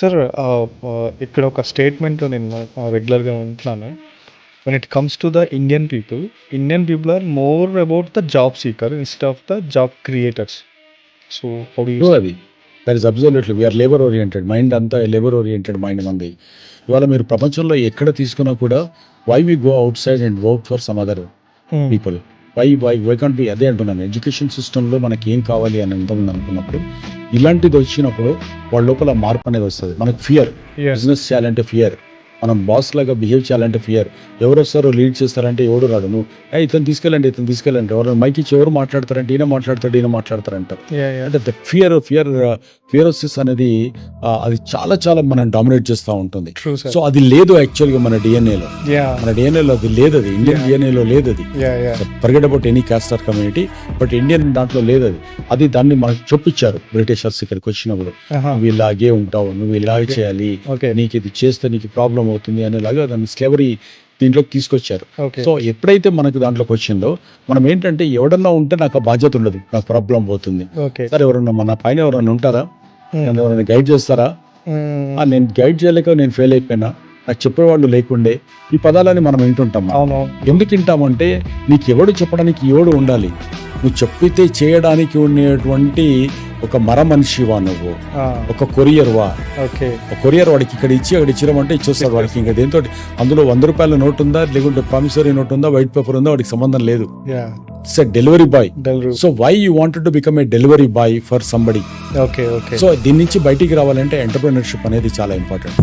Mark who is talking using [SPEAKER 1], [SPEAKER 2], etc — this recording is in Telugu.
[SPEAKER 1] సార్ ఇక్కడ ఒక స్టేట్మెంట్ నేను రెగ్యులర్గా ఉంటున్నాను. When it comes to the Indian people are more about the job seeker instead of the job creators. So
[SPEAKER 2] అది that is absolutely we're labour oriented mind, అంతా లేబర్ ఓరియంటెడ్ మైండ్ మంది. ఇవాళ మీరు ప్రపంచంలో ఎక్కడ తీసుకున్నా కూడా why we go outside and work for some other people, why can't be. అదే అంటున్నాను, ఎడ్యుకేషన్ సిస్టంలో మనకి ఏం కావాలి అని ఎంతమంది అనుకున్నప్పుడు ఇలాంటిది వచ్చినప్పుడు వాళ్ళ లోపల మార్పు అనేది వస్తుంది. మనకు ఫియర్, బిజినెస్ చేయాలంటే ఫియర్, మనం బాస్ లాగా బిహేవ్ చేయాలంటే ఫియర్. ఎవరు వస్తారో లీడ్ చేస్తారంటే ఎవడు రాడు. నువ్వు ఇతను తీసుకెళ్ళండి ఎవరు మైక్ ఇచ్చి ఎవరు మాట్లాడతారంటే ఈయన మాట్లాడతారంటారు. అంటే ఫియరోసిస్ అనేది అది చాలా చాలా మనం డామినేట్ చేస్తూ ఉంటుంది. సో అది లేదు యాక్చువల్గా మన డిఎన్ఏలో అది లేదు. అది ఇండియన్ డిఎన్ఏలో లేదు. అది forget about any caste or community, but Indian దాంట్లో లేదు. అది దాన్ని మనకు చొప్పించారు బ్రిటిషర్స్ ఇక్కడికి వచ్చినప్పుడు. నువ్వు ఇలాగే ఉంటావు, నువ్వు ఇలాగే చేయాలి, నీకు ఇది చేస్తే నీకు ప్రాబ్లం అవుతుంది అనేలాగా దాన్ని స్లేవరీ దీంట్లోకి తీసుకొచ్చారు. సో ఎప్పుడైతే మనకు దాంట్లోకి వచ్చిందో మనం ఏంటంటే ఎవడన్నా ఉంటే నాకు ఆ బాధ్యత ఉండదు, నాకు ప్రాబ్లం పోతుంది. సరే ఎవరన్నా మన పైన ఎవరన్నా ఉంటారా, ఎవరైనా గైడ్ చేస్తారా? నేను గైడ్ చేయలేక నేను ఫెయిల్ అయిపోయినా, నాకు చెప్పేవాళ్ళు లేకుండే ఈ పదాలని మనం వింటుంటాం. ఎందుకు వింటామంటే నీకు ఎవడు చెప్పడానికి ఎవడు ఉండాలి. నువ్వు చెప్పితే చేయడానికి ఉండేటువంటి ఒక మర మనిషివా నువ్వు, ఒక కొరియర్వా. ఒక కొరియర్ వాడికి ఇక్కడ ఇచ్చి అక్కడ ఇచ్చిరమంటే ఇచ్చేస్తాడు వాడికి. ఇంకా దేంతో అందులో 100 రూపాయల నోట్ ఉందా, లేకుంటే ప్రామిసరీ నోట్ ఉందా, వైట్ పేపర్ ఉందా, వాడికి సంబంధం లేదు. It's a delivery boy. So why you wanted to become a delivery boy for somebody. So దీని నుంచి బయటికి రావాలంటే ఎంటర్‌ప్రెన్యూర్‌షిప్ అనేది చాలా ఇంపార్టెంట్.